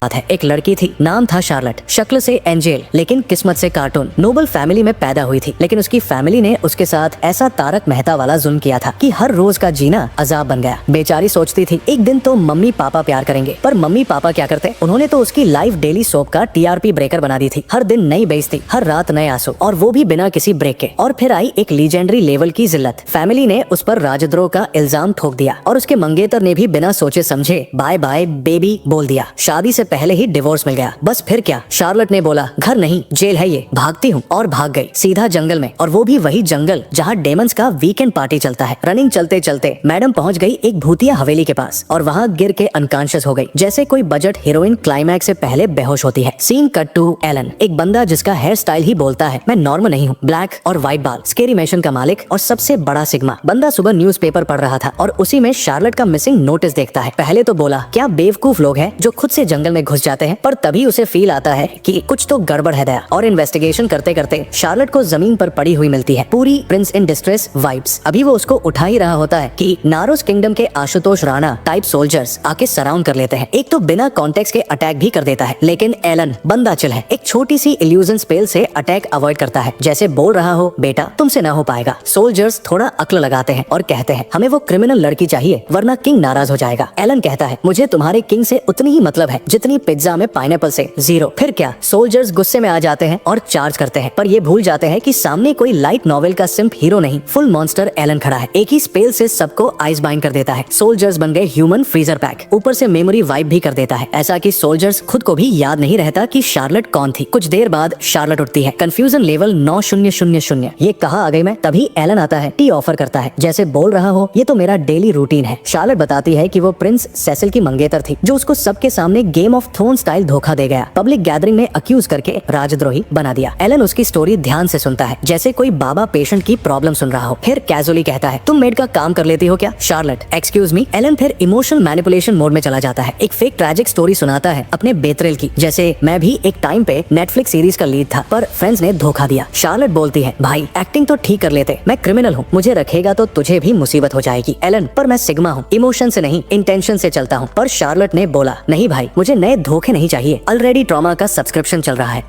बात है। एक लड़की थी, नाम था शार्लट, शक्ल से एंजेल लेकिन किस्मत से कार्टून। नोबल फैमिली में पैदा हुई थी, लेकिन उसकी फैमिली ने उसके साथ ऐसा तारक मेहता वाला जुल्म किया था कि हर रोज का जीना अजाब बन गया। बेचारी सोचती थी एक दिन तो मम्मी पापा प्यार करेंगे, पर मम्मी पापा क्या करते, उन्होंने तो उसकी लाइव डेली सोप का टीआरपी ब्रेकर बना दी थी। हर दिन नई बेइज्जती, हर रात नए आंसू, और वो भी बिना किसी ब्रेक के। और फिर आई एक लीजेंडरी लेवल की जिल्लत। फैमिली ने उस पर राजद्रोह का इल्जाम ठोक दिया और उसके मंगेतर ने भी बिना सोचे समझे बाय बाय बेबी बोल दिया। शादी से पहले ही डिवोर्स मिल गया। बस फिर क्या, शार्लट ने बोला घर नहीं जेल है ये, भागती हूँ, और भाग गई सीधा जंगल में। और वो भी वही जंगल जहाँ डेमंस का वीकेंड पार्टी चलता है। रनिंग चलते चलते मैडम पहुँच गई एक भूतिया हवेली के पास और वहाँ गिर के अनकॉन्शियस हो गई, जैसे कोई बजट हीरोइन क्लाइमैक्स से पहले बेहोश होती है। सीन कट टू एलन, एक बंदा जिसका हेयर स्टाइल ही बोलता है मैं नॉर्मल नहीं हूँ, ब्लैक और व्हाइट बाल, स्केरी मैशन का मालिक और सबसे बड़ा सिग्मा। बंदा सुबह न्यूज़पेपर पढ़ रहा था और उसी में शार्लट का मिसिंग नोटिस देखता है। पहले तो बोला क्या बेवकूफ लोग हैं जो खुद से जंगल में घुस जाते हैं, पर तभी उसे फील आता है कि कुछ तो गड़बड़ है दया। और इन्वेस्टिगेशन करते करते शार्लट को जमीन पर पड़ी हुई मिलती है, पूरी प्रिंस इन डिस्ट्रेस वाइब्स। अभी वो उसको उठा ही रहा होता है कि नारोस किंगडम के आशुतोष राणा टाइप सोल्जर्स आके सराउंड कर लेते हैं। एक तो बिना कॉन्टेक्स्ट के अटैक भी कर देता है, लेकिन एलन बंदा चिल है। एक छोटी सी इल्यूजन स्पेल से अटैक अवॉइड करता है, जैसे बोल रहा हो बेटा तुमसे ना हो पाएगा। सोल्जर्स थोड़ा अक्ल लगाते हैं और कहते हैं हमें वो क्रिमिनल लड़की चाहिए वरना किंग नाराज हो जाएगा। एलन कहता है मुझे तुम्हारे किंग से उतनी ही मतलब है जितनी पिज्जा में पाइनएप्पल से। जीरो। फिर क्या, सोल्जर्स गुस्से में आ जाते हैं और चार्ज करते हैं, पर ये भूल जाते हैं कि सामने कोई लाइट नॉवेल का सिंप हीरो नहीं, फुल मॉन्स्टर एलन खड़ा है। एक ही स्पेल से सबको आइस बाइंड कर देता है। सोल्जर्स बन गए ह्यूमन फ्रीजर पैक, ऊपर से मेमोरी वाइप भी कर देता है, ऐसा कि सोल्जर्स खुद को भी याद नहीं रहता कि शार्लट कौन थी। कुछ देर बाद शार्लट उठती है, कंफ्यूजन लेवल 9000। ये कहाँ आ गई मैं? तभी एलन आता है, टी ऑफर करता है, जैसे बोल रहा हो ये तो मेरा डेली रूटीन है। शार्लट बताती है कि वो प्रिंस सेसिल की मंगेतर थी, जो उसको सबके सामने गेम ऑफ थ्रोन स्टाइल धोखा दे गया, पब्लिक गैदरिंग में अक्यूज करके राजद्रोही बना दिया। एलन उसकी स्टोरी ध्यान से सुनता है, जैसे कोई बाबा पेशेंट की प्रॉब्लम सुन रहा हो। फिर कैजुअली कहता है तुम मेड का काम कर लेती हो क्या? Charlotte excuse me. एलन फिर इमोशनल मैनिपुलेशन मोड में चला जाता है, एक फेक ट्रैजिक स्टोरी सुनाता है अपने बेतरेल की, जैसे मैं भी एक टाइम पे नेटफ्लिक्स सीरीज का लीड था पर फ्रेंड्स ने धोखा दिया। शार्लट बोलती है भाई एक्टिंग तो ठीक कर लेते, मैं क्रिमिनल हूँ, मुझे रखेगा तो तुझे भी मुसीबत हो जाएगी। एलन पर मैं सिग्मा हूँ, इमोशन से नहीं इंटेंशन से चलता हूँ। पर शार्लट ने बोला नहीं भाई मुझे नए धोखे नहीं चाहिए, ऑलरेडी ट्रॉमा का सब्सक्रिप्शन चल रहा है।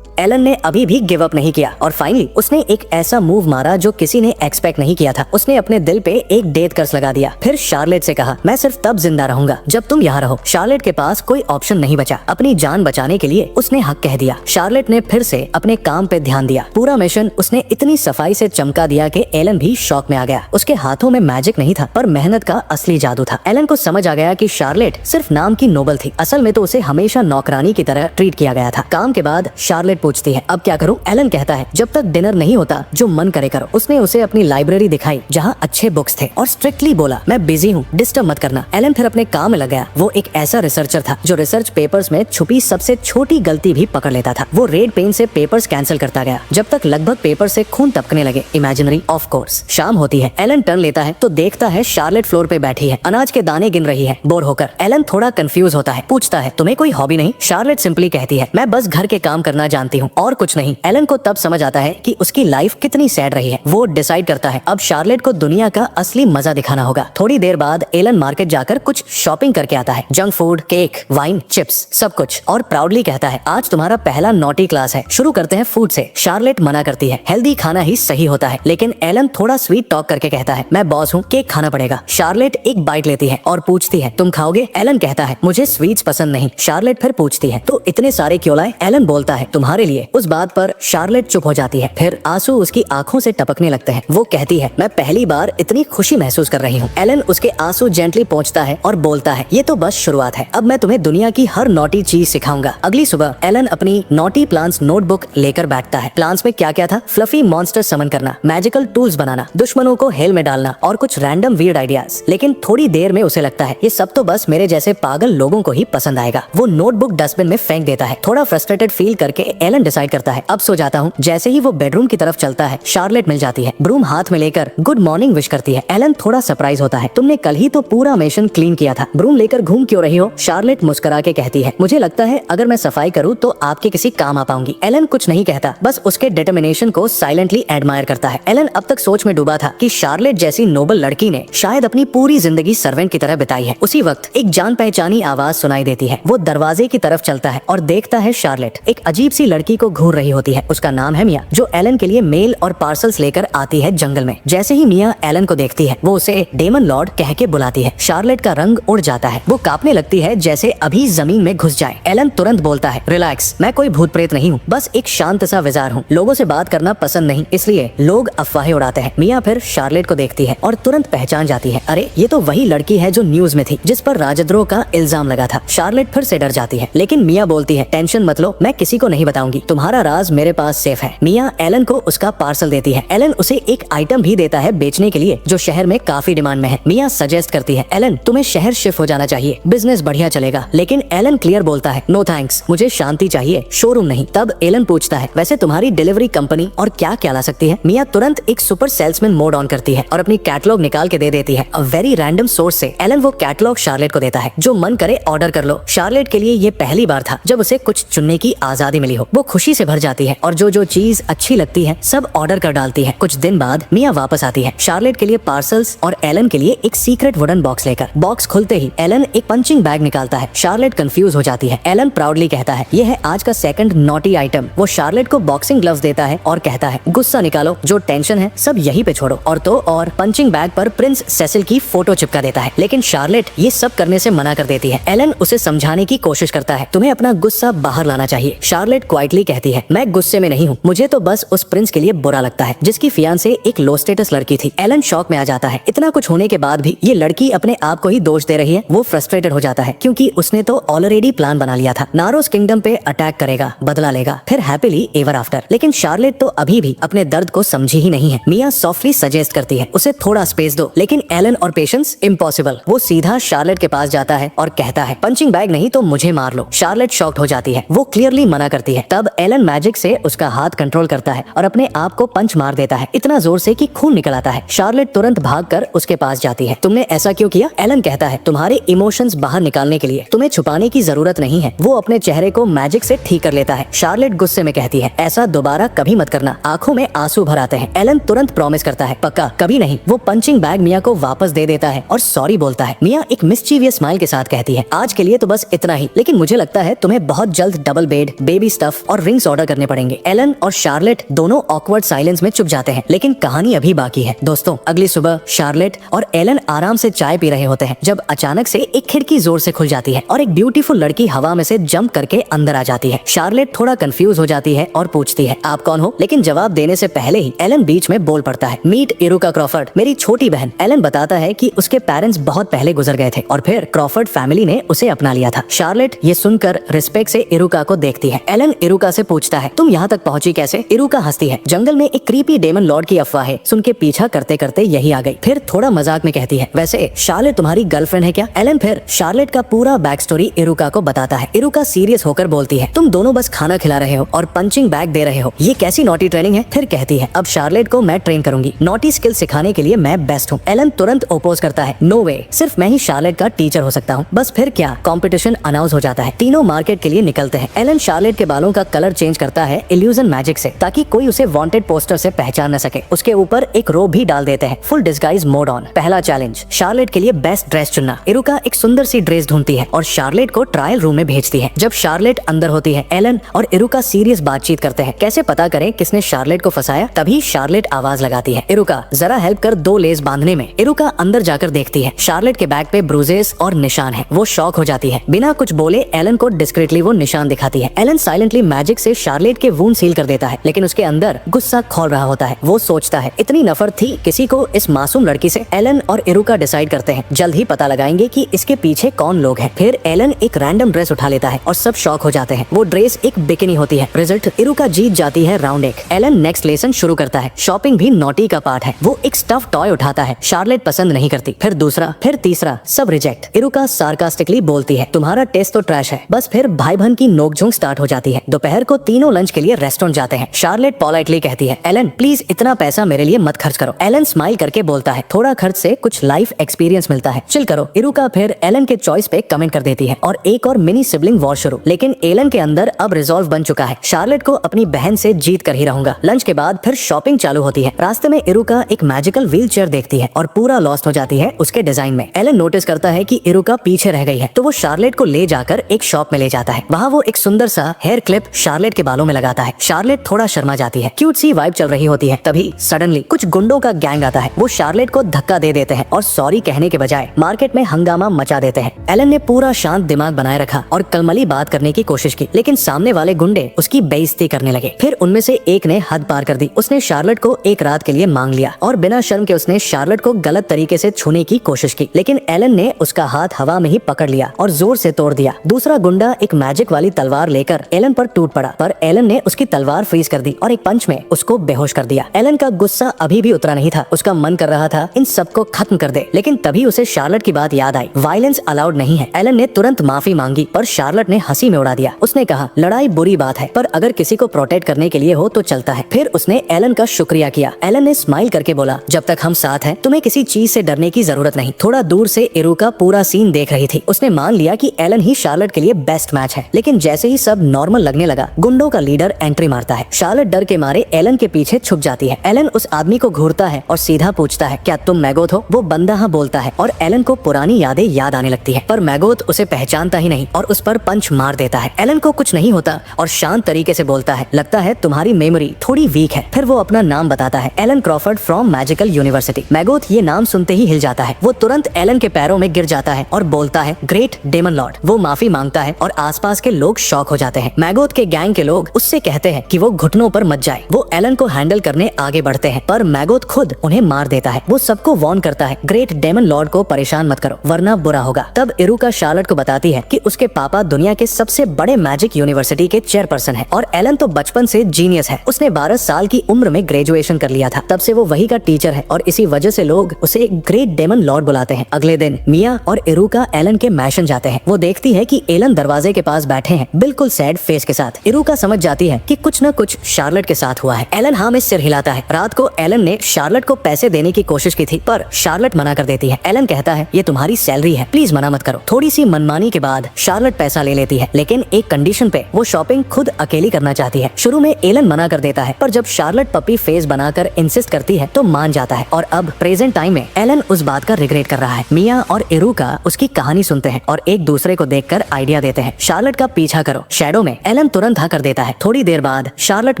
एलन ने अभी भी गिव अप नहीं किया और फाइनली उसने एक ऐसा मूव मारा जो किसी ने एक्सपेक्ट नहीं किया था। उसने अपने दिल पे एक डेथ कर्स लगा दिया। फिर शार्लेट से कहा मैं सिर्फ तब जिंदा रहूंगा जब तुम यहाँ रहो। शार्लेट के पास कोई ऑप्शन नहीं बचा, अपनी जान बचाने के लिए उसने हक कह दिया। शार्लेट ने फिर से अपने काम पे ध्यान दिया। पूरा मिशन उसने इतनी सफाई से चमका दिया कि एलन भी शॉक में आ गया। उसके हाथों में मैजिक नहीं था पर मेहनत का असली जादू था। एलन को समझ आ गया कि शार्लेट सिर्फ नाम की नोबल थी, असल में तो उसे हमेशा नौकरानी की तरह ट्रीट किया गया था। काम के बाद शार्लेट पूछती है अब क्या करूं? एलन कहता है जब तक डिनर नहीं होता जो मन करे करो। उसने उसे अपनी लाइब्रेरी दिखाई जहां अच्छे बुक्स थे और स्ट्रिक्टली बोला मैं बिजी हूं, डिस्टर्ब मत करना। एलन फिर अपने काम में लग गया। वो एक ऐसा रिसर्चर था जो रिसर्च पेपर्स में छुपी सबसे छोटी गलती भी पकड़ लेता था। वो रेड पेन से पेपर्स कैंसिल करता गया जब तक लगभग पेपर से खून टपकने लगे। Imaginary of course. शाम होती है, एलन टर्न लेता है तो देखता है शार्लेट फ्लोर पे बैठी है, अनाज के दाने गिन रही है बोर होकर। एलन थोड़ा कंफ्यूज होता है, पूछता है तुम्हें कोई हॉबी नहीं? शार्लेट सिंपली कहती है मैं बस घर के काम करना जानती हूँ और कुछ नहीं। एलन को तब समझ आता है कि उसकी लाइफ कितनी सैड रही है। वो डिसाइड करता है अब शार्लेट को दुनिया का असली मजा दिखाना होगा। थोड़ी देर बाद एलन मार्केट जाकर कुछ शॉपिंग करके आता है, junk food, cake, wine, chips, सब कुछ, और प्राउडली कहता है आज तुम्हारा पहला नॉटी क्लास है, शुरू करते हैं फूड से। शार्लेट मना करती है, हेल्दी खाना ही सही होता है, लेकिन एलन थोड़ा स्वीट टॉक करके कहता है मैं बॉस हूँ, केक खाना पड़ेगा। शार्लेट एक बाइट लेती है और पूछती है तुम खाओगे? एलन कहता है मुझे स्वीट्स पसंद नहीं। शार्लेट फिर पूछती है तो इतने सारे क्यों लाए? एलन बोलता है तुम्हारे लिए। उस बात पर शार्लेट चुप हो जाती है, फिर आंसू उसकी आंखों से टपकने लगते हैं। वो कहती है मैं पहली बार इतनी खुशी महसूस कर रही हूँ। एलन उसके आंसू जेंटली पोंछता है और बोलता है ये तो बस शुरुआत है, अब मैं तुम्हें दुनिया की हर नॉटी चीज सिखाऊंगा। अगली सुबह एलन अपनी नॉटी प्लान्स नोटबुक लेकर बैठता है। प्लान्स में क्या क्या था? फ्लफी मॉन्स्टर समन करना, मैजिकल टूल्स बनाना, दुश्मनों को हेल में डालना और कुछ रैंडम वियर्ड आइडियाज। लेकिन थोड़ी देर में उसे लगता है ये सब तो बस मेरे जैसे पागल लोगों को ही पसंद आएगा। वो नोटबुक डस्टबिन में फेंक देता है। थोड़ा फ्रस्ट्रेटेड फील करके एलन डिसाइड करता है अब सो जाता हूँ। जैसे ही वो बेडरूम की तरफ चलता है शार्लेट मिल जाती है, ब्रूम हाथ में लेकर गुड मॉर्निंग विश करती है। एलन थोड़ा सरप्राइज होता है, तुमने कल ही तो पूरा मेंशन क्लीन किया था, ब्रूम लेकर घूम क्यों रही हो? शार्लेट मुस्कुरा के कहती है मुझे लगता है अगर मैं सफाई करूँ तो आपके किसी काम आ पाऊंगी। एलन कुछ नहीं कहता, बस उसके डिटर्मिनेशन को साइलेंटली एडमायर करता है। एलन अब तक सोच में डूबा था कि शार्लेट जैसी नोबल लड़की ने शायद अपनी पूरी जिंदगी सर्वेंट की तरह बिताई है। उसी वक्त एक जान पहचानी आवाज सुनाई देती है। वो दरवाजे की तरफ चलता है और देखता है शार्लेट एक अजीब सी लड़की को घूर रही होती है। उसका नाम है मिया, जो एलन के लिए मेल और पार्सल्स लेकर आती है जंगल में। जैसे ही मिया एलन को देखती है वो उसे डेमन लॉर्ड कह के बुलाती है। शार्लेट का रंग उड़ जाता है, वो कांपने लगती है जैसे अभी जमीन में घुस जाए। एलन तुरंत बोलता है रिलैक्स, मैं कोई भूत प्रेत नहीं हूँ, बस एक शांत सा विजार हूँ। लोगों से बात करना पसंद नहीं, इसलिए लोग अफवाहें उड़ाते हैं। मिया फिर शार्लेट को देखती है और तुरंत पहचान जाती है, अरे ये तो वही लड़की है जो न्यूज में थी, जिस पर राजद्रोह का इल्जाम लगा था। शार्लेट फिर से डर जाती है, लेकिन मिया बोलती है टेंशन मत लो, मैं किसी को नहीं बताऊंगी, तुम्हारा राज मेरे पास सेफ है। मिया एलन को उसका पार्सल देती है। एलन उसे एक आइटम भी देता है बेचने के लिए जो शहर में काफी डिमांड में है। मिया सजेस्ट करती है एलन तुम्हें शहर शिफ्ट हो जाना चाहिए, बिजनेस बढ़िया चलेगा। लेकिन एलन क्लियर बोलता है नो थैंक्स, मुझे शांति चाहिए, शोरूम नहीं। तब एलन पूछता है वैसे तुम्हारी डिलीवरी कंपनी और क्या क्या ला सकती है? मिया तुरंत एक सुपर सेल्समैन मोड ऑन करती है और अपनी कैटलॉग निकाल के दे देती है। अ वेरी रैंडम सोर्स से एलन वो कैटलॉग शार्लेट को देता है, जो मन करे ऑर्डर कर लो। शार्लेट के लिए ये पहली बार था जब उसे कुछ चुनने की आजादी मिली हो। वो खुशी से भर जाती है और जो जो चीज अच्छी लगती है सब ऑर्डर कर डालती है। कुछ दिन बाद मिया वापस आती है शार्लेट के लिए पार्सल्स और एलन के लिए एक सीक्रेट वुडन बॉक्स लेकर। बॉक्स खुलते ही एलन एक पंचिंग बैग निकालता है। शार्लेट कंफ्यूज हो जाती है। एलन प्राउडली कहता है ये है आज का सेकंड नॉटी आइटम। वो शार्लेट को बॉक्सिंग ग्लव्स देता है और कहता है गुस्सा निकालो, जो टेंशन है सब यही पे छोड़ो। और पंचिंग बैग पर प्रिंस सेसिल की फोटो चिपका देता है, लेकिन शार्लेट ये सब करने से मना कर देती है। एलन उसे समझाने की कोशिश करता है, तुम्हें अपना गुस्सा बाहर लाना चाहिए। शार्लेट क्वाइटली कहती है मैं गुस्से में नहीं हूँ, मुझे तो बस उस प्रिंस के लिए बुरा लगता है जिसकी फियांसे एक लो स्टेटस लड़की थी। एलन शॉक में आ जाता है, इतना कुछ होने के बाद भी ये लड़की अपने आप को ही दोष दे रही है। वो फ्रस्ट्रेटेड हो जाता है क्योंकि उसने तो ऑलरेडी प्लान बना लिया था, नारोस किंगडम पे अटैक करेगा, बदला लेगा, फिर हैप्पीली एवर आफ्टर। लेकिन शार्लेट तो अभी भी अपने दर्द को समझी ही नहीं है। मिया सॉफ्टली सजेस्ट करती है उसे थोड़ा स्पेस दो, लेकिन एलन और पेशेंस इम्पॉसिबल। वो सीधा शार्लेट के पास जाता है और कहता है पंचिंग बैग नहीं तो मुझे मार लो। शार्लेट शॉक्ड हो जाती है, वो क्लियरली मना करती है। तब एलन मैजिक से उसका हाथ कंट्रोल करता है और अपने आप को पंच मार देता है, इतना जोर से कि खून निकल आता है। शार्लेट तुरंत भागकर उसके पास जाती है, तुमने ऐसा क्यों किया? एलन कहता है तुम्हारे इमोशंस बाहर निकालने के लिए, तुम्हें छुपाने की जरूरत नहीं है। वो अपने चेहरे को मैजिक से ठीक कर लेता है। शार्लेट गुस्से में कहती है ऐसा दोबारा कभी मत करना। आंखों में आंसू भर आते हैं। एलन तुरंत प्रॉमिस करता है पक्का कभी नहीं। वो पंचिंग बैग मिया को वापस दे देता है और सॉरी बोलता है। मिया एक मिस्चीवियस स्माइल के साथ कहती है आज के लिए तो बस इतना ही, लेकिन मुझे लगता है तुम्हें बहुत जल्द डबल बेड, बेबी स्टफ और रिंग्स ऑर्डर करने पड़ेंगे। एलन और शार्लेट दोनों ऑकवर्ड साइलेंस में चुप जाते हैं, लेकिन कहानी अभी बाकी है। दोस्तों अगली सुबह शार्लेट और एलन आराम से चाय पी रहे होते हैं जब अचानक से एक खिड़की जोर से खुल जाती है और एक ब्यूटीफुल लड़की हवा में से जंप करके अंदर आ जाती है। शार्लेट थोड़ा कंफ्यूज हो जाती है और पूछती है आप कौन हो, लेकिन जवाब देने से पहले ही एलन बीच में बोल पड़ता है मीट इरुका क्रॉफर्ड, मेरी छोटी बहन। एलन बताता है कि उसके पेरेंट्स बहुत पहले गुजर गए थे और फिर क्रॉफर्ड फैमिली ने उसे अपना लिया था। शार्लेट ये सुनकर रिस्पेक्ट से इरुका को देखती है। एलन इरुका से पूछता है तुम यहाँ तक पहुँची कैसे? इरुका हंसती है, जंगल में एक क्रीपी डेमन लॉर्ड की अफवाह है, सुन के पीछा करते करते यही आ गई। फिर थोड़ा मजाक में कहती है वैसे शार्लेट तुम्हारी गर्लफ्रेंड है क्या? एलन फिर शार्लेट का पूरा बैक स्टोरी इरुका को बताता है। इरुका सीरियस होकर बोलती है तुम दोनों बस खाना खिला रहे हो और पंचिंग बैग दे रहे हो, ये कैसी नॉटी ट्रेनिंग है? फिर कहती है अब शार्लेट को मैं ट्रेन करूंगी, नॉटी स्किल सिखाने के लिए मैं बेस्ट हूँ। एलन तुरंत ओपोज करता है नो वे, सिर्फ मैं ही शार्लेट का टीचर हो सकता हूँ। बस फिर क्या, कंपटीशन अनाउंस हो जाता है। तीनों मार्केट के लिए निकलते हैं। एलन शार्लेट के बालों का कलर चेंज करता है इल्यूजन मैजिक से, ताकि कोई उसे वांटेड पोस्टर से पहचान न सके। उसके ऊपर एक रोब भी डाल देते हैं, फुल डिस्गाइज मोड ऑन। पहला चैलेंज शार्लेट के लिए बेस्ट ड्रेस चुनना। इरुका एक सुंदर सी ड्रेस ढूंढती है और शार्लेट को ट्रायल रूम में भेजती है। जब शार्लेट अंदर होती है एलन और इरुका सीरियस बातचीत करते हैं, कैसे पता करें किसने शार्लेट को फंसाया। तभी शार्लेट आवाज लगाती है इरुका जरा हेल्प कर, 2 लेस बांधने में। इरुका अंदर जाकर देखती है शार्लेट के बैग पे ब्रूजेस और निशान है। वो शॉक हो जाती है, बिना कुछ बोले एलन को डिस्क्रीटली वो निशान दिखाती है। एलन साइलेंटली मैजिक से शार्लेट के वूंड सील कर देता है, लेकिन उसके अंदर गुस्सा खोल रहा होता है। वो सोचता है इतनी नफरत थी किसी को इस मासूम लड़की से। एलन और इरुका डिसाइड करते हैं जल्द ही पता लगाएंगे कि इसके पीछे कौन लोग हैं। फिर एलन एक रैंडम ड्रेस उठा लेता है और सब शॉक हो जाते हैं। वो ड्रेस एक बिकिनी होती है। रिजल्ट इरुका जीत जाती है राउंड 1। एलन नेक्स्ट लेसन शुरू करता है। शॉपिंग भी नॉटी का पार्ट है। वो एक स्टफ टॉय उठाता है, शार्लेट पसंद नहीं करती। फिर दूसरा, फिर तीसरा, सब रिजेक्ट। इरुका सार्कास्टिकली बोलती है तुम्हारा टेस्ट तो ट्रैश है। बस फिर भाई बहन की नोकझोंक स्टार्ट हो जाती है। दोपहर को तीनों लंच के लिए रेस्टोरेंट जाते हैं। शार्लेट पोलाइटली कहती है, एलन प्लीज इतना पैसा मेरे लिए मत खर्च करो। एलन स्माइल करके बोलता है, थोड़ा खर्च से कुछ लाइफ एक्सपीरियंस मिलता है, चिल करो। इरुका फिर एलन के चॉइस पे कमेंट कर देती है और एक और मिनी सिबलिंग वॉर शुरू। लेकिन एलन के अंदर अब रिजॉल्व बन चुका है, शार्लेट को अपनी बहन से जीत कर ही रहूंगा। लंच के बाद फिर शॉपिंग चालू होती है। रास्ते में इरुका एक मैजिकल व्हील चेयर देखती है और पूरा लॉस्ट हो जाती है उसके डिजाइन में। एलन नोटिस करता है कि इरुका पीछे रह गई है, तो वो शार्लेट को ले जाकर एक शॉप में ले जाता है। वहाँ वो एक सुंदर सा हेयर क्लिप शार्लेट के बालों में लगाता है। शार्लेट थोड़ा शर्मा जाती है, क्यूट सी वाइब चल रही होती है। तभी सडनली कुछ गुंडों का गैंग आता है। वो शार्लेट को धक्का दे देते हैं और सॉरी कहने के बजाय मार्केट में हंगामा मचा देते हैं। एलन ने पूरा शांत दिमाग बनाए रखा और कलमली बात करने की कोशिश की, लेकिन सामने वाले गुंडे उसकी बेइज्जती करने लगे। फिर उनमें से एक ने हद पार कर दी। उसने शार्लेट को एक रात के लिए मांग लिया और बिना शर्म के उसने शार्लेट को गलत तरीके से छूने की कोशिश की, लेकिन एलन ने उसका हाथ हवा में ही पकड़ लिया और जोर से तोड़ दिया। दूसरा गुंडा एक मैजिक वाली तलवार लेकर एलन पर टूट पड़ा, पर एलन ने उसकी तलवार फ्रीज कर दी और एक पंच में उसको बेहोश कर दिया। एलन का गुस्सा अभी भी उतरा नहीं था। उसका मन कर रहा था इन सबको खत्म कर दे, लेकिन तभी उसे शार्लेट की बात याद आई। वायलेंस अलाउड नहीं है। एलन ने तुरंत माफी मांगी, पर शार्लेट ने हंसी में उड़ा दिया। उसने कहा, लड़ाई बुरी बात है, पर अगर किसी को प्रोटेक्ट करने के लिए हो तो चलता है। फिर उसने एलन का शुक्रिया किया। एलन ने स्माइल करके बोला, जब तक हम साथ हैं तुम्हें किसी चीज से डरने की जरूरत नहीं। थोड़ा दूर से इरुका पूरा सीन देख रही थी। उसने मान लिया कि एलन ही शार्लेट के लिए बेस्ट मैच है, लेकिन जैसे ही सब नॉर्मल लगने लगा, गुंडों का लीडर एंट्री मारता है। शार्लेट डर के मारे एलन के पीछे छुप जाती है। एलन उस आदमी को घूरता है और सीधा पूछता है, क्या तुम मैगोथ हो? वो बंदा हाँ बोलता है और एलन को पुरानी यादें याद आने लगती है, पर मैगोथ उसे पहचानता ही नहीं और उस पर पंच मार देता है। एलन को कुछ नहीं होता और शांत तरीके से बोलता है, लगता है तुम्हारी मेमोरी थोड़ी वीक है। फिर वो अपना नाम बताता है, Alan Crawford from magical university. मैगोथ ये नाम सुनते ही हिल जाता है। वो तुरंत एलन के पैरों में गिर जाता है और बोलता है, ग्रेट डेमन लॉर्ड। वो माफी मांगता है और आसपास के लोग शॉक हो जाते हैं। मैगोथ के गैंग के लोग उससे कहते हैं कि वो घुटनों पर मत जाए। वो एलन को हैंडल करने आगे बढ़ते हैं, पर मैगोथ खुद उन्हें मार देता है। वो सबको वार्न करता है, ग्रेट डेमन लॉर्ड को परेशान मत करो वरना बुरा होगा। तब इरुका शार्लेट को बताती है कि उसके पापा दुनिया के सबसे बड़े मैजिक यूनिवर्सिटी के चेयरपर्सन है और एलन तो बचपन से जीनियस है। उसने 12 साल की उम्र में ग्रेजुएशन कर लिया था। तब से वो वही का टीचर है और इसी वजह से लोग उसे ग्रेट डेमन लॉर्ड बुलाते हैं। अगले दिन मिया और इरुका एलन के मैशन जाते हैं। वो देखती है कि एलन दरवाजे के पास बैठे हैं, बिल्कुल सैड फेस के साथ। इरुका समझ जाती है कि कुछ न कुछ शार्लेट के साथ हुआ है। एलन हाँ में सिर हिलाता है। रात को एलन ने शार्लेट को पैसे देने की कोशिश की थी, पर शार्लेट मना कर देती है। एलन कहता है, ये तुम्हारी सैलरी है, प्लीज मना मत करो। थोड़ी सी मनमानी के बाद शार्लेट पैसा ले लेती है, लेकिन एक कंडीशन पे। वो शॉपिंग खुद अकेली करना चाहती है। शुरू में एलन मना कर देता है, पर जब शार्लेट पपी फेस बनाकर इंसिस्ट करती है तो मान जाता है और अब प्रेजेंट टाइम में एलन उस बात का रिग्रेट कर रहा है। मिया और इरुका उसकी कहानी सुनते हैं और एक दूसरे को देखकर आइडिया देते हैं, शार्लेट का पीछा करो। शैडो में एलन तुरंत हाँ कर देता है। थोड़ी देर बाद शार्लेट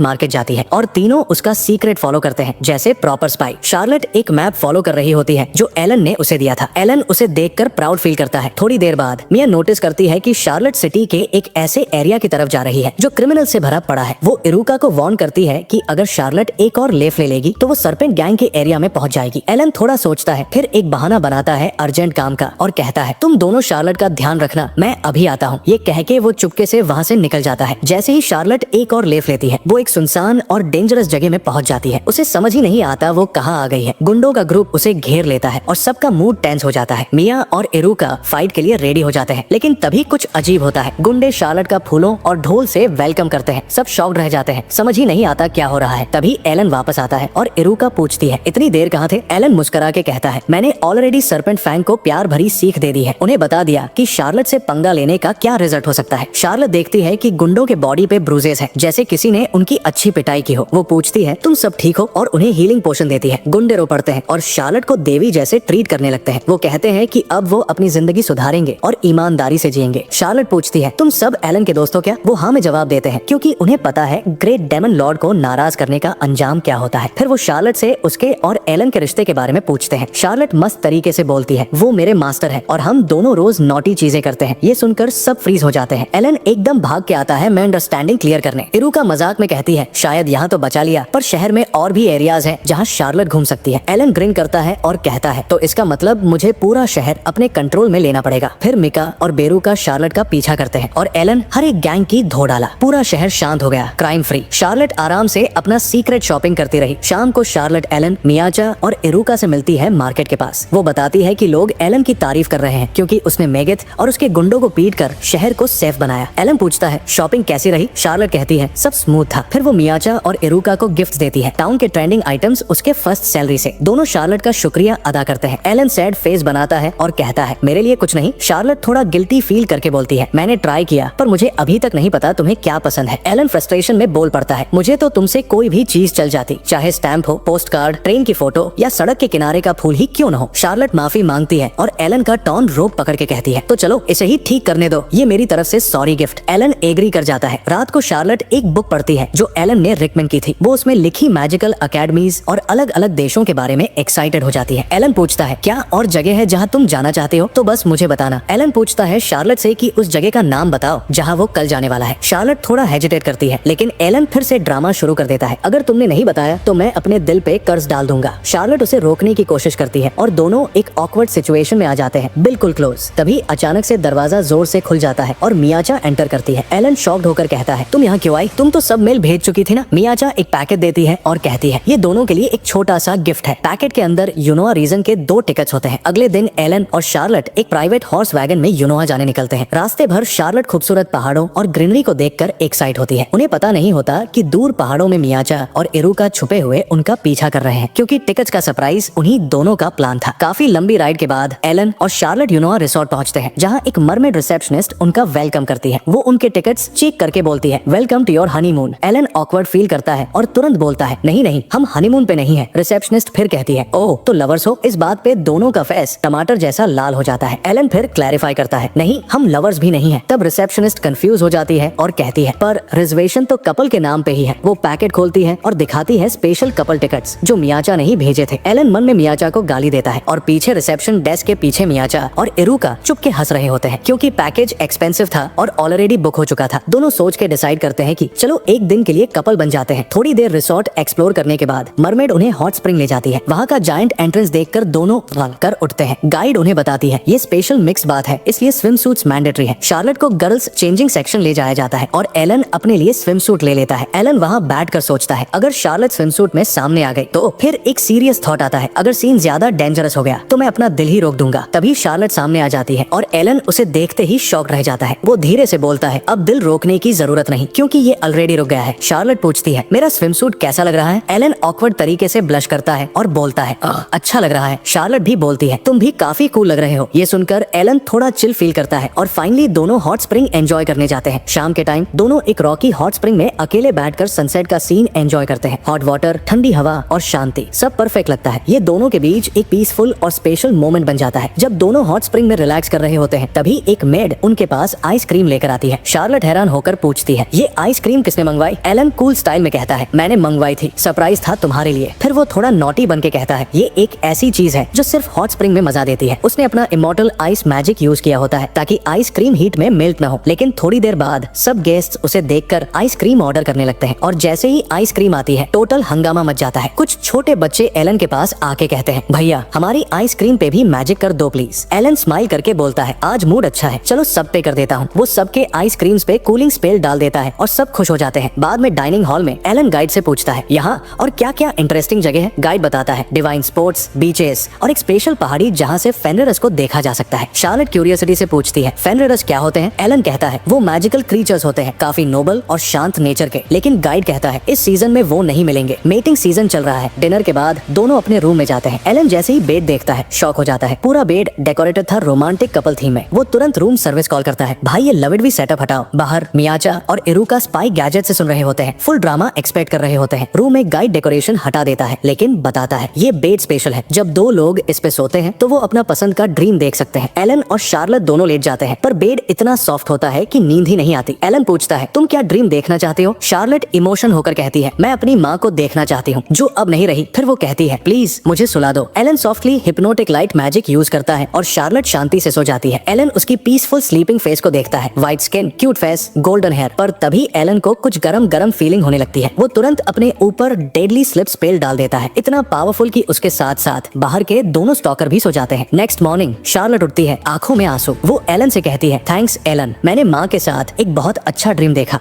मार्केट जाती है और तीनों उसका सीक्रेट फॉलो करते हैं, जैसे प्रॉपर स्पाई। शार्लेट एक मैप फॉलो कर रही होती है जो एलन ने उसे दिया था। एलन उसे देखकर प्राउड फील करता है। थोड़ी देर बाद मिया नोटिस करती है कि शार्लेट सिटी के एक ऐसे एरिया की तरफ जा रही है जो क्रिमिनल से भरा पड़ा है। वो इरुका को वार्न करती है कि अगर शार्लेट एक और लेफ ले लेगी तो वो सरपेंट गैंग के एरिया में पहुंच जाएगी। एलन थोड़ा सोचता है, फिर एक बहाना बनाता है अर्जेंट काम का और कहता है, तुम दोनों शार्लेट का ध्यान रखना, मैं अभी आता हूँ। ये कह के वो चुपके से वहाँ से निकल जाता है। जैसे ही शार्लेट एक और लेफ लेती है, वो एक सुनसान और डेंजरस जगह में पहुंच जाती है। उसे समझ ही नहीं आता वो कहाँ आ गई है। गुंडों का ग्रुप उसे घेर लेता है और सबका मूड टेंस हो जाता है। मिया और इरुका फाइट के लिए रेडी हो जाते हैं, लेकिन तभी कुछ अजीब होता है। गुंडे शार्लेट का फूलों और ढोल से वेलकम करते हैं। सब शॉक्ड रह जाते हैं, समझ ही नहीं आता क्या हो रहा है। तभी एलन वापस आता है और इरुका पूछती है, इतनी देर कहाँ थे? एलन मुस्कुरा के कहता है, मैंने ऑलरेडी सरपेंट फैंग को प्यार भरी सीख दे दी है। उन्हें बता दिया कि शार्लेट से पंगा लेने का क्या रिजल्ट हो सकता है। शार्लेट देखती है कि गुंडों के बॉडी पे ब्रूजेस हैं, जैसे किसी ने उनकी अच्छी पिटाई की हो। वो पूछती है, तुम सब ठीक हो? और उन्हें हीलिंग पोशन देती है। गुंडे रो पड़ते हैं और शार्लेट को देवी जैसे ट्रीट करने लगते हैं। वो कहते हैं कि अब वो अपनी जिंदगी सुधारेंगे और ईमानदारी से जिएंगे। शार्लेट पूछती है, तुम सब एलन के दोस्त हो क्या? वो हाँ में जवाब देते हैं, क्योंकि उन्हें पता है ग्रेट डेमन लॉर्ड को नाराज करने का अंजाम क्या होता है। फिर वो शार्लेट से उसके और एलन के रिश्ते के बारे में पूछते हैं। शार्लेट मस्त तरीके से बोलती है, वो मेरे मास्टर है और हम दोनों रोज नॉटी चीजें करते हैं। ये सुनकर सब फ्रीज हो जाते हैं। एलन एकदम भाग के आता है मैं अंडरस्टैंडिंग क्लियर करने। इरुका मजाक में कहती है, शायद यहाँ तो बचा लिया, पर शहर में और भी एरियाज हैं जहाँ शार्लेट घूम सकती है। एलन ग्रिन करता है और कहता है, तो इसका मतलब मुझे पूरा शहर अपने कंट्रोल में लेना पड़ेगा। फिर मिका और बेरुका शार्लेट का पीछा करते हैं और एलन हर एक गैंग की धो डाला। पूरा शहर शांत हो गया, क्राइम फ्री। शार्लेट आराम से अपना सीक्रेट शॉपिंग करती रही। शाम को शार्लेट एलन, मियाचा और इरुका से मिलती है मार्केट के पास। वो बताती है कि लोग एलन की तारीफ कर रहे हैं क्योंकि उसने मेगेथ और उसके गुंडों को पीट कर शहर को सेफ बनाया। एलन पूछता है, शॉपिंग कैसी रही? शार्लेट कहती है सब स्मूथ था। फिर वो मियाचा और इरुका को गिफ्ट देती है, टाउन के ट्रेंडिंग आइटम्स उसके फर्स्ट सैलरी से। दोनों शार्लेट का शुक्रिया अदा करते हैं। एलन सैड फेस बनाता है और कहता है मेरे लिए कुछ नहीं। शार्लेट थोड़ा गिल्टी फील करके बोलती है मैंने ट्राई किया पर मुझे अभी तक नहीं पता तुम्हें क्या पसंद है। एलन फ्रस्ट्रेशन में बोल पड़ता है मुझे तो तुमसे कोई भी चीज चल जाती, चाहे स्टैम्प हो, पोस्ट कार्ड, ट्रेन की फोटो या सड़क के किनारे का फूल ही क्यों न हो। शार्लेट माफी मांगती है और एलन का टॉन रोक पकड़ के कहती है तो चलो इसे ही ठीक करने दो, ये मेरी तरफ से सॉरी गिफ्ट। एलन एग्री कर जाता है। रात को शार्लेट एक बुक पढ़ती है जो एलन ने रिकमेंड की थी। वो उसमें लिखी मैजिकल अकेडमीज और अलग अलग देशों के बारे में एक्साइटेड हो जाती है। एलन पूछता है क्या और जगह है जहाँ तुम जाना चाहते हो तो बस मुझे बताना। एलन पूछता है शार्लेट से कि उस जगह का नाम बताओ जहाँ वो कल जाने वाला है। शार्लेट थोड़ा हेजिटेट करती है लेकिन एलन फिर से ड्रामा शुरू कर देता है अगर तुमने नहीं बताया तो मैं अपने दिल पे कर्ज डाल दूंगा। शार्लेट उसे रोकने की कोशिश करती है और दोनों एक ऑकवर्ड सिचुएशन में आ जाते हैं, बिल्कुल क्लोज। तभी अचानक से दरवाजा जोर से खुल जाता है और मियाचा एंटर करती है। एलन शॉक्ड होकर कहता है तुम यहाँ क्यों आई? तुम तो सब मेल भेज चुकी थी ना। मियाचा एक पैकेट देती है और कहती है ये दोनों के लिए एक छोटा सा गिफ्ट है। पैकेट के अंदर यूनोआ रीजन के 2 टिकट्स होते हैं। अगले दिन एलन और शार्लेट एक प्राइवेट हॉर्स वैगन में यूनोआ जाने निकलते हैं। रास्ते भर शार्लेट खूबसूरत पहाड़ों और ग्रीनरी को देखकर एक्साइट होती है। उन्हें पता नहीं होता कि दूर पहाड़ों में मियाचा और इरुका छुपे हुए उनका पीछा कर रहे हैं क्योंकि टिकट्स का सरप्राइज उन्हीं दोनों का प्लान था। काफी लंबी राइड के बाद एलन और शार्लेट यूनोआ रिसोर्ट पहुंचते हैं जहां एक मरमेड रिसेप्शनिस्ट उनका वेलकम करती है। वो उनके टिकट्स चेक करके बोलती है welcome to your honeymoon. Alan awkward feel करता है और तुरंत बोलता है नहीं नहीं हम हनीमून पे नहीं है। रिसेप्शनिस्ट फिर कहती है ओह तो लवर्स हो। इस बात पे दोनों का फेस टमाटर जैसा लाल हो जाता है। एलन फिर क्लैरिफाई करता है नहीं हम लवर्स भी नहीं है। तब रिसेप्शनिस्ट कंफ्यूज हो जाती है और कहती है पर रिजर्वेशन तो कपल के नाम पे ही है। वो पैकेट खोलती है और दिखाती है स्पेशल कपल टिकट्स जो मियाचा ने ही भेजे थे। एलन मन में मियाचा को गाली देता है और पीछे रिसेप्शन डेस्क के पीछे मियाचा और इरुका चुप के हंस रहे होते हैं क्योंकि पैकेज एक्सपेंसिव था और ऑलरेडी बुक हो चुका था। दोनों सोच के डिसाइड करते हैं कि चलो एक दिन के लिए कपल बन जाते हैं। थोड़ी देर रिसोर्ट एक्सप्लोर करने के बाद मरमेड उन्हें हॉट स्प्रिंग ले जाती है। वहाँ का जायंट एंट्रेंस देखकर दोनों कर उठते हैं। गाइड उन्हें बताती है ये स्पेशल मिक्स बात है इसलिए स्विम सूट्स मैंडेटरी है। शार्लेट को गर्ल्स चेंजिंग सेक्शन ले जाया जाता है और एलन अपने लिए स्विम सूट ले लेता है। एलन वहाँ बैठकर सोचता है अगर शार्लेट स्विम सूट में सामने आ गई तो फिर एक सीरियस थॉट आता है अगर सीन ज्यादा डेंजरस हो गया तो मैं अपना दिल ही रोक दूंगा। तभी शार्लेट सामने आ जाती है और एलन उसे देखते ही शॉक रह जाता है। वो धीरे से बोलता है अब दिल रोकने की जरूरत नहीं क्योंकि ये ऑलरेडी रुक गया है। शार्लेट पूछती है मेरा स्विम सूट कैसा लग रहा है? एलन ऑकवर्ड तरीके से ब्लश करता है और बोलता है अच्छा लग रहा है। शार्लेट भी बोलती है तुम भी काफी कूल लग रहे हो। ये सुनकर एलन थोड़ा चिल फील करता है और फाइनली दोनों हॉट स्प्रिंग एंजॉय करने जाते हैं। शाम के टाइम दोनों एक रॉकी हॉट स्प्रिंग में अकेले बैठकर सनसेट का सीन एंजॉय करते हैं। हॉट वाटर, ठंडी हवा और शांति सब परफेक्ट लगता है। ये दोनों के बीच एक पीसफुल और स्पेशल मोमेंट बन जाता है। जब दोनों हॉट स्प्रिंग में रिलैक्स कर रहे होते हैं तभी एक मेड उनके पास आइसक्रीम लेकर आती है। शार्लेट हैरान होकर पूछती है ये आइसक्रीम किसने मंगवाई? एलन कूल स्टाइल में कहता है मैंने मंगवाई थी, सरप्राइज था तुम्हारे लिए। फिर वो थोड़ा नॉटी बन के कहता है ये एक ऐसी चीज है जो सिर्फ हॉट स्प्रिंग में मजा देती है। उसने अपना इमॉर्टल आइस मैजिक यूज किया होता है ताकि आइसक्रीम हीट में मेल्ट न हो। लेकिन थोड़ी देर बाद सब गेस्ट उसे देखकर आइसक्रीम ऑर्डर करने लगते हैं और जैसे ही आइसक्रीम आती है टोटल हंगामा मच जाता है। कुछ छोटे बच्चे एलन के पास आके कहते हैं भैया हमारी आइसक्रीम पे भी मैजिक कर दो प्लीज। एलन स्माइल करके बोलता है आज मूड अच्छा है, चलो सब पे कर देता हूँ। वो सबके आइसक्रीम्स पे कूलिंग स्पेल डाल देता है और सब खुश हो जाते हैं। बाद में डाइनिंग हॉल में एलन गाइड से पूछता है यहाँ और क्या क्या इंटरेस्टिंग जगह है? गाइड बताता है डिवाइन स्पोर्ट्स, बीचेस और एक स्पेशल पहाड़ी जहाँ से फेनरिस को देखा जा सकता है। शार्लेट क्यूरियोसिटी से पूछती है फेनरिस क्या होते हैं? एलन कहता है वो मैजिकल क्रीचर्स होते हैं, काफी नोबल और शांत नेचर के। लेकिन गाइड कहता है इस सीजन में वो नहीं मिलेंगे, मेटिंग सीजन चल रहा है। डिनर के बाद दोनों अपने रूम में जाते हैं। एलन जैसे ही बेड देखता है शॉक हो जाता है। पूरा बेड डेकोरेटेड था रोमांटिक कपल थीम में। वो तुरंत रूम सर्विस कॉल करता है भाई ये लव इट बी सेटअप हटाओ। बाहर मियाचा और इरुका स्पाई गैजेट से सुन रहे होते हैं, फुल ड्रामा एक्सपेक्ट कर रहे होते हैं। रूम में गाइड डेकोरेशन हटा देता है लेकिन बताता है ये बेड स्पेशल है, जब दो लोग इस पे सोते हैं तो वो अपना पसंद का ड्रीम देख सकते हैं। एलन और शार्लेट दोनों लेट जाते हैं पर बेड इतना सॉफ्ट होता है कि नींद ही नहीं आती। एलन पूछता है तुम क्या ड्रीम देखना चाहते हो? शार्लेट इमोशन होकर कहती है मैं अपनी माँ को देखना चाहती हूँ जो अब नहीं रही। फिर वो कहती है प्लीज मुझे सुला दो। Alan softly hypnotic light magic use करता है और शार्लेट शांति से सो जाती है। एलन उसकी पीसफुल स्लीपिंग फेस को देखता है, white skin, cute face, golden hair. पर तभी एलन को कुछ गरम गरम फीलिंग होने लगती है। वो तुरंत अपने ऊपर डेडली स्लिप स्पेल डाल देता है, इतना पावरफुल कि उसके साथ साथ बाहर के दोनों स्टॉकर भी सो जाते हैं। नेक्स्ट मॉर्निंग शार्लेट उठती है आंखों में आंसू। वो एलन से कहती है थैंक्स एलन, मैंने माँ के साथ एक बहुत अच्छा ड्रीम देखा।